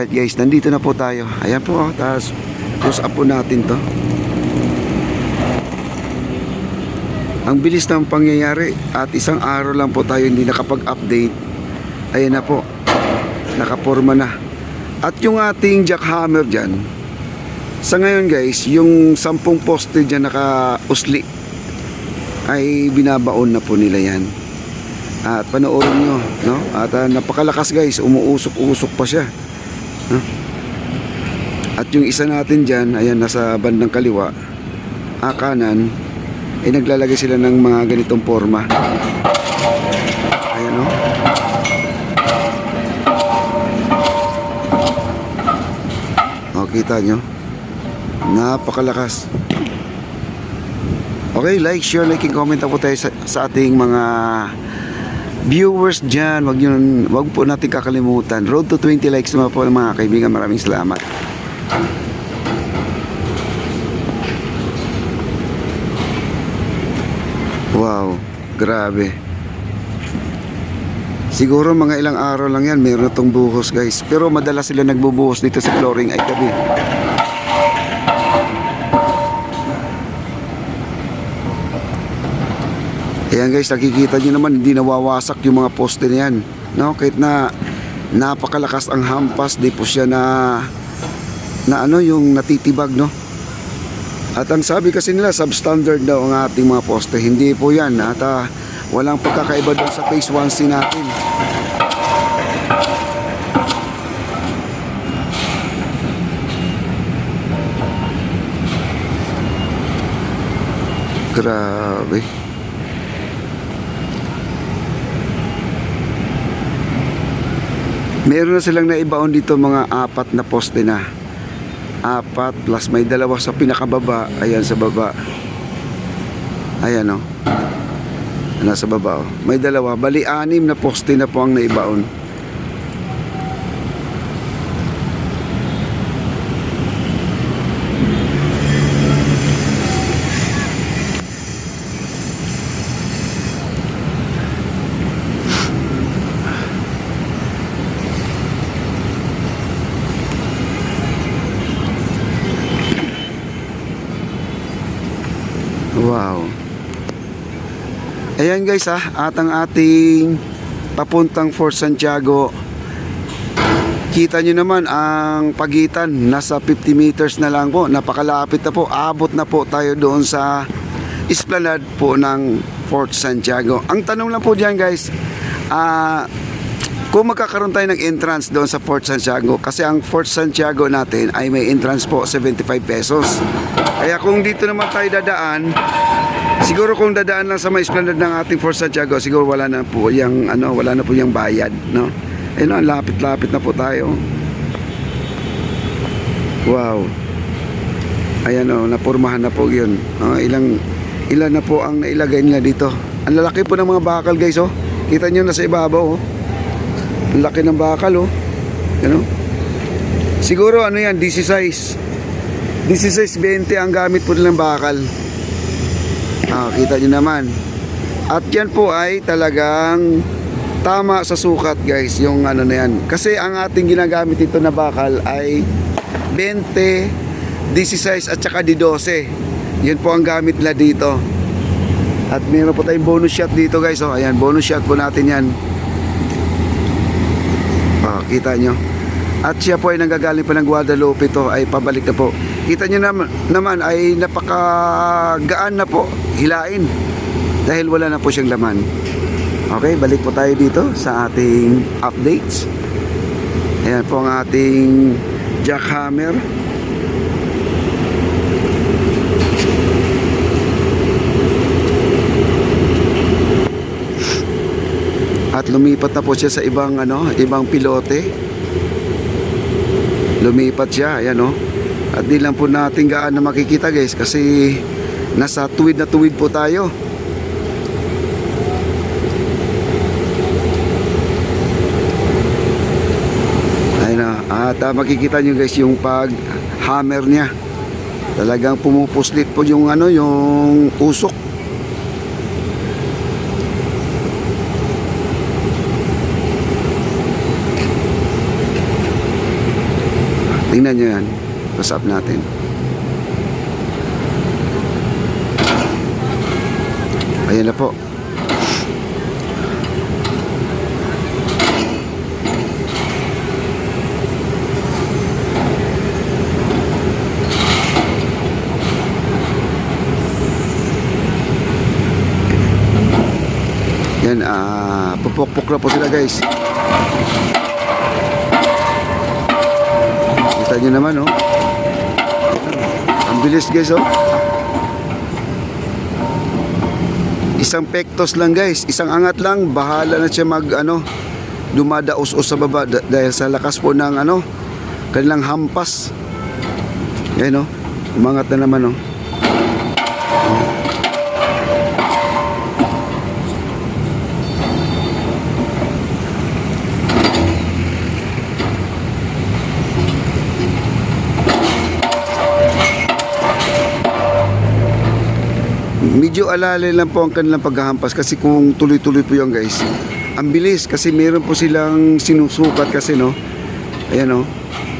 Alright guys, nandito na po tayo. Ayan po, tapos close up po natin to. Ang bilis ng pangyayari at isang araw lang po tayo hindi nakapag-update. Ayan na po, nakaporma na. At yung ating jackhammer dyan, sa ngayon guys, yung 10 poste dyan naka-usli ay binabaon na po nila yan. At panoorin nyo, no? At napakalakas guys, umuusok-usok pa siya, no? At yung isa natin dyan, ayan, nasa bandang kaliwa, kanan, ay naglalagay sila ng mga ganitong forma. Ayan, no? O, kita nyo, napakalakas. Okay, like, share, like, and comment po tayo sa ating mga viewers dyan. Wag po natin kakalimutan. Road to 20 likes naman po mga kaibigan. Maraming salamat. Wow, grabe. Siguro mga ilang araw lang yan, meron na itong buhos guys. Pero madalas sila nagbubuhos dito sa flooring ay gabi. Ayan guys, nakikita nyo naman, hindi nawawasak yung mga poste na yan, no? Kahit na napakalakas ang hampas, di po siya na ano, yung natitibag, no? At ang sabi kasi nila, substandard daw ang ating mga poste. Hindi po yan. At walang pagkakaiba doon sa phase 1C natin. Grabe. Meron na silang naibaon dito mga 4 na poste na. 4 plus may 2 sa pinakababa. Ayan sa baba. Ayan o. Nasa baba o. May 2. Bali 6 na poste na po ang naibaon. Wow. Ayan guys at ang ating papuntang Fort Santiago, kita nyo naman ang pagitan, nasa 50 meters na lang po. Napakalapit na po, abot na po tayo doon sa esplanade po ng Fort Santiago. Ang tanong lang po dyan guys, kung magkakaroon tayo ng entrance doon sa Fort Santiago, kasi ang Fort Santiago natin ay may entrance po 75 pesos. Kaya kung dito naman tayo dadaan, siguro kung dadaan lang sa may esplanade ng ating Fort Santiago, siguro wala na po yung wala na po yung bayad, no? Ayun, lapit-lapit na po tayo. Wow. Ayan o, napurmahan na po 'yun. Ilan na po ang nailagay nila dito. Ang lalaki po ng mga bakal guys, oh. Kita niyo na sa ibabaw, oh. Ang laki ng bakal, oh. Ano? Siguro ano yan, 16 20 ang gamit po nilang bakal. Kita nyo naman. At yan po ay talagang tama sa sukat guys, yung ano na yan. Kasi ang ating ginagamit ito na bakal ay 20, 16 at saka 12. Yun po ang gamit nila dito. At meron po tayong bonus shot dito guys, oh. Ayan, bonus shot po natin yan. Kita nyo. At siya po ay nanggagaling pa ng Guadalupe, to ay pabalik na po. Kita nyo naman ay napakagaan na po hilain dahil wala na po siyang laman. Okay, balik po tayo dito sa ating updates. Ayan po ang ating jackhammer. At lumipat na po siya sa ibang pilote. Lumipat siya, ayan o. At di lang po natin gaano makikita guys kasi nasa tuwid na tuwid po tayo. Ayun na. At makikita nyo guys yung pag hammer niya. Talagang pumupuslit po yung yung usok. Tingnan nyo yan. Close up natin. Ayan na po. Yan, pupukpok na po sila guys. Kita nyo naman, oh. Ang bilis guys, oh. Isang pektos lang guys, isang angat lang, bahala na siya dumadaos-os sa baba dahil sa lakas po ng kanilang hampas. Yan, oh. Umangat na naman, oh. Medyo alalay lang po ang kanilang paghahampas kasi kung tuloy-tuloy po yan guys, ang bilis kasi meron po silang sinusukat kasi ayan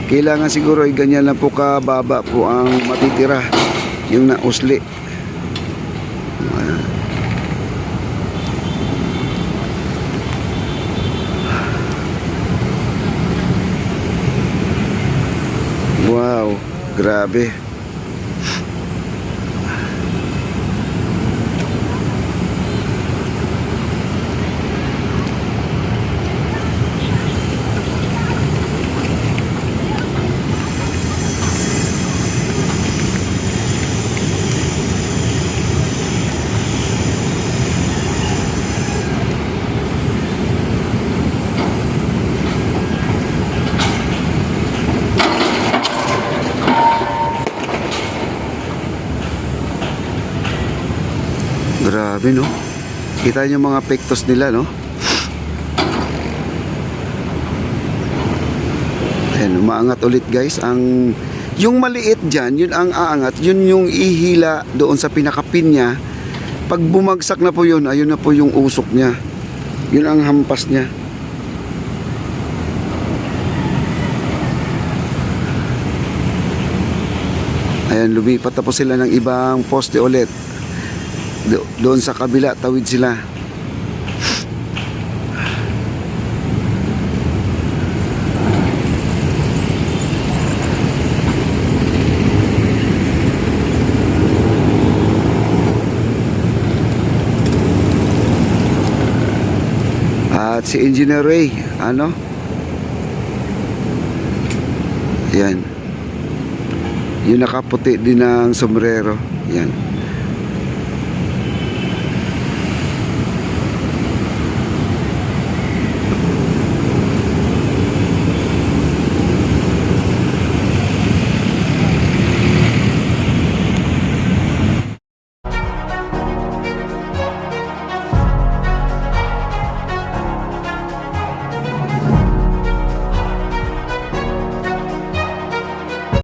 kailangan siguro ay ganyan lang po kababa po ang matitira yung nausli. Wow, grabe. Grabe, no? Kita niyo mga pektos nila, no? Ayan, umaangat ulit guys. Yung maliit dyan, yun ang aangat. Yun yung ihila doon sa pinakapin niya. Pag bumagsak na po yun, ayun na po yung usok niya. Yun ang hampas niya. Ayan, lumipat na po sila ng ibang poste ulit. Doon sa kabila, tawid sila. At si Engineer Ray, yan. Yung nakaputi din ng sombrero, yan.